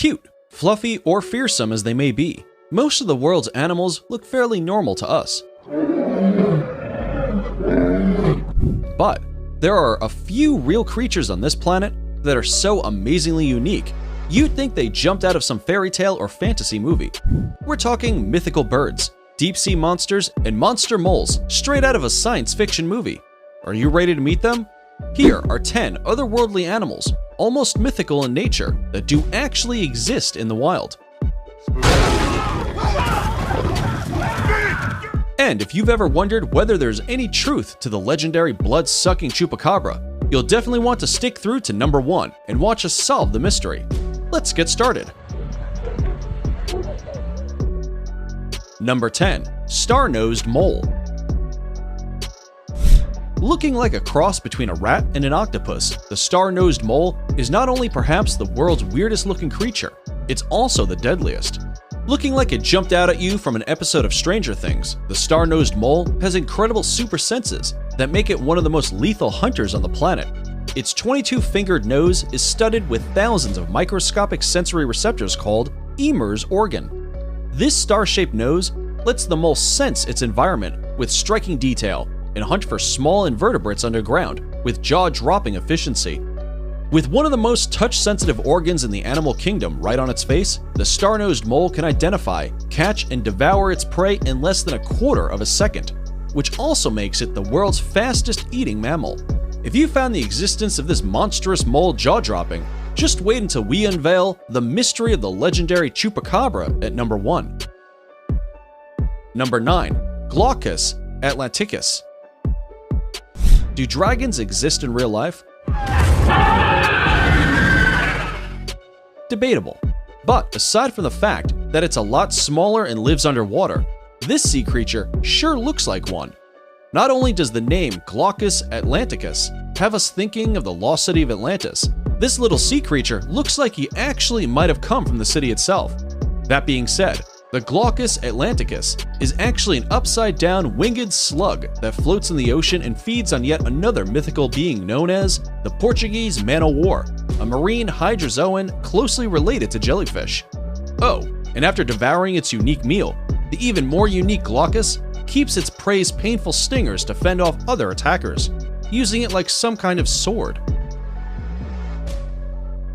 Cute, fluffy, or fearsome as they may be, most of the world's animals look fairly normal to us. But there are a few real creatures on this planet that are so amazingly unique, you'd think they jumped out of some fairy tale or fantasy movie. We're talking mythical birds, deep-sea monsters, and monster moles straight out of a science fiction movie. Are you ready to meet them? Here are 10 otherworldly animals, almost mythical in nature, that do actually exist in the wild. And if you've ever wondered whether there's any truth to the legendary blood-sucking chupacabra, you'll definitely want to stick through to number 1 and watch us solve the mystery. Let's get started. Number 10. Star-nosed mole. Looking like a cross between a rat and an octopus, the star-nosed mole is not only perhaps the world's weirdest looking creature, it's also the deadliest. Looking like it jumped out at you from an episode of Stranger Things, the star-nosed mole has incredible super senses that make it one of the most lethal hunters on the planet. Its 22-fingered nose is studded with thousands of microscopic sensory receptors called Emer's organ. This star-shaped nose lets the mole sense its environment with striking detail and hunt for small invertebrates underground with jaw-dropping efficiency. With one of the most touch-sensitive organs in the animal kingdom right on its face, the star-nosed mole can identify, catch, and devour its prey in less than a quarter of a second, which also makes it the world's fastest-eating mammal. If you found the existence of this monstrous mole jaw-dropping, just wait until we unveil the mystery of the legendary chupacabra at number 1. Number 9. Glaucus atlanticus. Do dragons exist in real life? Debatable. But aside from the fact that it's a lot smaller and lives underwater, this sea creature sure looks like one. Not only does the name Glaucus atlanticus have us thinking of the lost city of Atlantis, this little sea creature looks like he actually might have come from the city itself. That being said, the Glaucus atlanticus is actually an upside-down winged slug that floats in the ocean and feeds on yet another mythical being known as the Portuguese man-o'-war, a marine hydrozoan closely related to jellyfish. Oh, and after devouring its unique meal, the even more unique Glaucus keeps its prey's painful stingers to fend off other attackers, using it like some kind of sword.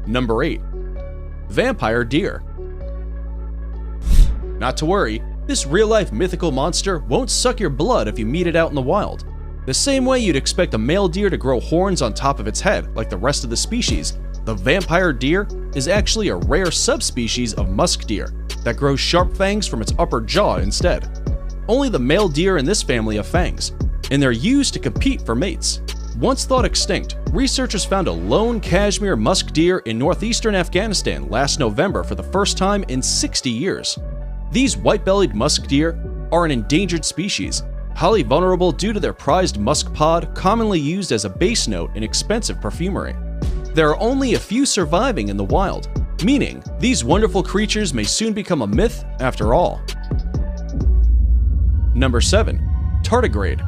Number 8. Vampire deer. Not to worry, this real-life mythical monster won't suck your blood if you meet it out in the wild. The same way you'd expect a male deer to grow horns on top of its head like the rest of the species, the vampire deer is actually a rare subspecies of musk deer that grows sharp fangs from its upper jaw instead. Only the male deer in this family have fangs, and they're used to compete for mates. Once thought extinct, researchers found a lone Kashmir musk deer in northeastern Afghanistan last November for the first time in 60 years. These white-bellied musk deer are an endangered species, highly vulnerable due to their prized musk pod commonly used as a base note in expensive perfumery. There are only a few surviving in the wild, meaning these wonderful creatures may soon become a myth after all. Number 7. Tardigrade.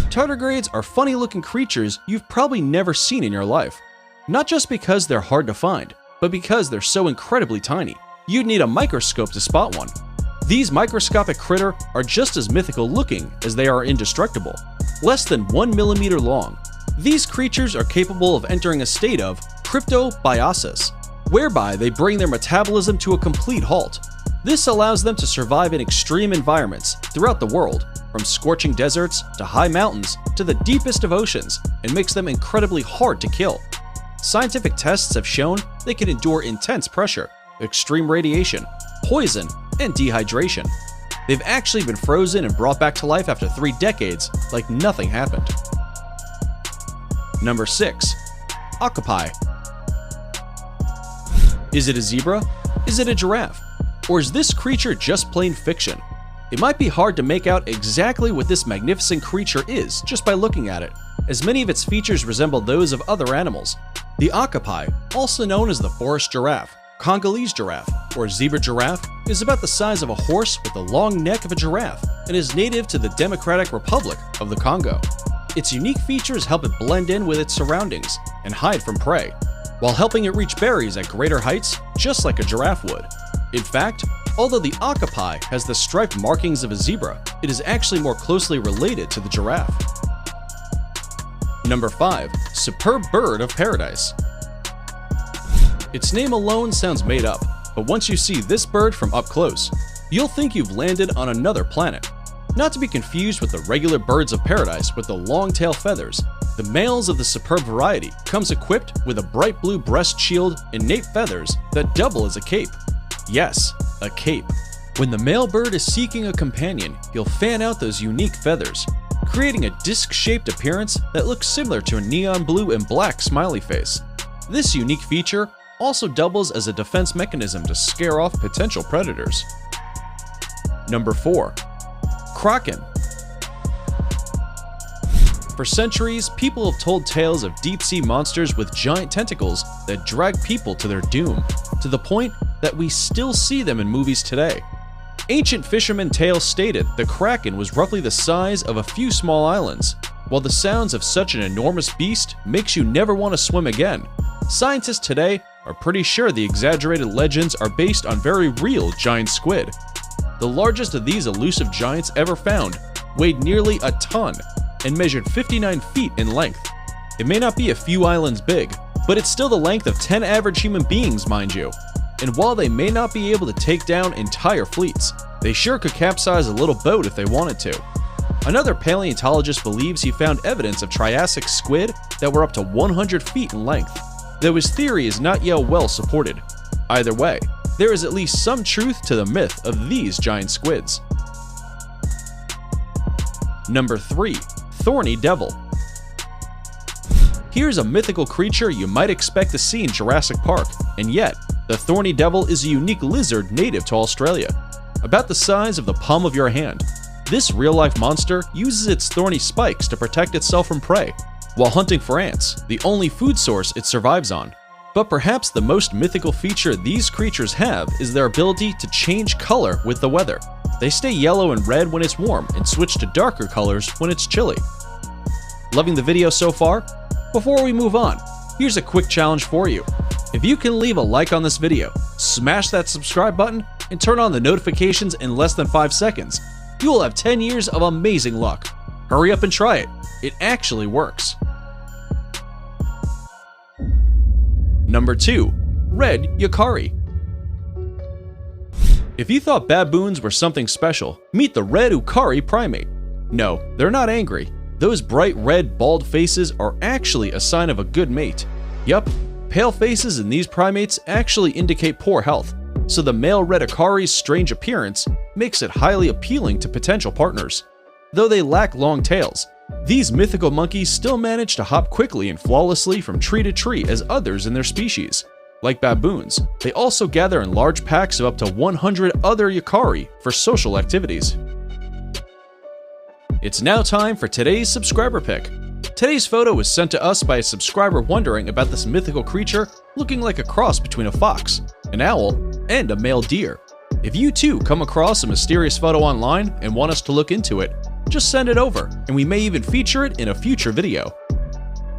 Tardigrades are funny-looking creatures you've probably never seen in your life. Not just because they're hard to find, but because they're so incredibly tiny. You'd need a microscope to spot one. These microscopic critter are just as mythical looking as they are indestructible, less than 1 millimeter long. These creatures are capable of entering a state of cryptobiosis, whereby they bring their metabolism to a complete halt. This allows them to survive in extreme environments throughout the world, from scorching deserts to high mountains to the deepest of oceans, and makes them incredibly hard to kill. Scientific tests have shown they can endure intense pressure, extreme radiation, poison, and dehydration. They've actually been frozen and brought back to life after 3 decades like nothing happened. Number 6. Octopi. Is it a zebra? Is it a giraffe? Or is this creature just plain fiction? It might be hard to make out exactly what this magnificent creature is just by looking at it, as many of its features resemble those of other animals. The octopi, also known as the forest giraffe, Congolese giraffe, or zebra giraffe, is about the size of a horse with the long neck of a giraffe and is native to the Democratic Republic of the Congo. Its unique features help it blend in with its surroundings and hide from prey. while helping it reach berries at greater heights, just like a giraffe would. In fact, although the octopi has the striped markings of a zebra, it is actually more closely related to the giraffe. Number 5. Superb Bird of Paradise. Its name alone sounds made up, but once you see this bird from up close, you'll think you've landed on another planet. Not to be confused with the regular birds of paradise with the long tail feathers, the males of the superb variety comes equipped with a bright blue breast shield and nape feathers that double as a cape. Yes, a cape. When the male bird is seeking a companion, he'll fan out those unique feathers, creating a disc-shaped appearance that looks similar to a neon blue and black smiley face. This unique feature also doubles as a defense mechanism to scare off potential predators. Number 4. Kraken. For centuries, people have told tales of deep-sea monsters with giant tentacles that drag people to their doom, to the point that we still see them in movies today. Ancient fisherman tales stated the Kraken was roughly the size of a few small islands. While the sounds of such an enormous beast makes you never want to swim again, scientists today are pretty sure the exaggerated legends are based on very real giant squid. The largest of these elusive giants ever found weighed nearly a ton and measured 59 feet in length. It may not be a few islands big, but it's still the length of 10 average human beings, mind you. And while they may not be able to take down entire fleets, they sure could capsize a little boat if they wanted to. Another paleontologist believes he found evidence of Triassic squid that were up to 100 feet in length, though his theory is not yet well supported. Either way, there is at least some truth to the myth of these giant squids. Number 3. Thorny Devil. Here's a mythical creature you might expect to see in Jurassic Park, and yet, the Thorny Devil is a unique lizard native to Australia. About the size of the palm of your hand, this real-life monster uses its thorny spikes to protect itself from prey, while hunting for ants, the only food source it survives on. But perhaps the most mythical feature these creatures have is their ability to change color with the weather. They stay yellow and red when it's warm and switch to darker colors when it's chilly. Loving the video so far? Before we move on, here's a quick challenge for you. If you can leave a like on this video, smash that subscribe button, and turn on the notifications in less than 5 seconds, you will have 10 years of amazing luck. Hurry up and try it. It actually works. Number 2. Red Yukari. If you thought baboons were something special, meet the red Yukari primate. No, they're not angry. Those bright red bald faces are actually a sign of a good mate. Yup, pale faces in these primates actually indicate poor health, so the male red Yukari's strange appearance makes it highly appealing to potential partners. Though they lack long tails, these mythical monkeys still manage to hop quickly and flawlessly from tree to tree as others in their species. Like baboons, they also gather in large packs of up to 100 other Yukari for social activities. It's now time for today's subscriber pick. Today's photo was sent to us by a subscriber wondering about this mythical creature looking like a cross between a fox, an owl, and a male deer. If you too come across a mysterious photo online and want us to look into it, just send it over and we may even feature it in a future video.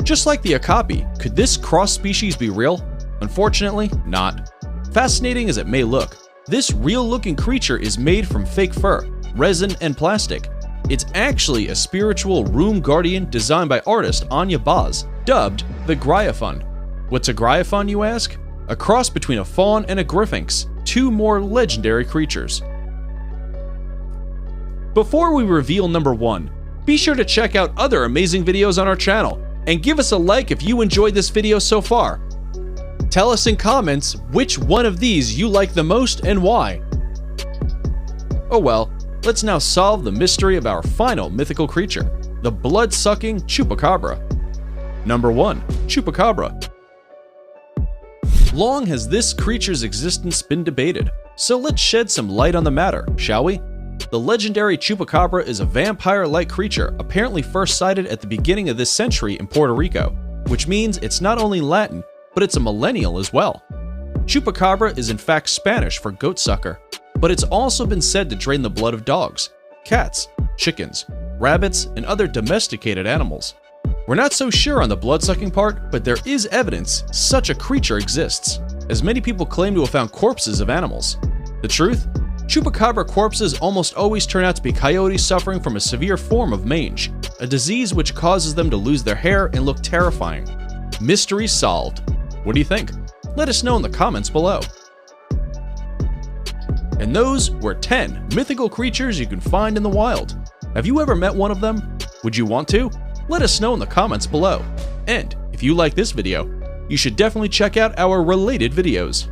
Just like the okapi, could this cross species be real? Unfortunately, not. Fascinating as it may look, this real-looking creature is made from fake fur, resin, and plastic. It's actually a spiritual room guardian designed by artist Anya Baz, dubbed the Gryaphon. What's a Gryaphon, you ask? A cross between a fawn and a Gryphonx, two more legendary creatures. Before we reveal number 1, be sure to check out other amazing videos on our channel, and give us a like if you enjoyed this video so far. Tell us in comments which one of these you like the most and why. Oh well, let's now solve the mystery of our final mythical creature, the blood-sucking Chupacabra. Number 1. Chupacabra. Long has this creature's existence been debated, so let's shed some light on the matter, shall we? The legendary Chupacabra is a vampire-like creature apparently first sighted at the beginning of this century in Puerto Rico, which means it's not only Latin, but it's a millennial as well. Chupacabra is in fact Spanish for goat sucker, but it's also been said to drain the blood of dogs, cats, chickens, rabbits, and other domesticated animals. We're not so sure on the blood-sucking part, but there is evidence such a creature exists, as many people claim to have found corpses of animals. The truth? Chupacabra corpses almost always turn out to be coyotes suffering from a severe form of mange, a disease which causes them to lose their hair and look terrifying. Mystery solved. What do you think? Let us know in the comments below. And those were 10 mythical creatures you can find in the wild. Have you ever met one of them? Would you want to? Let us know in the comments below. And if you like this video, you should definitely check out our related videos.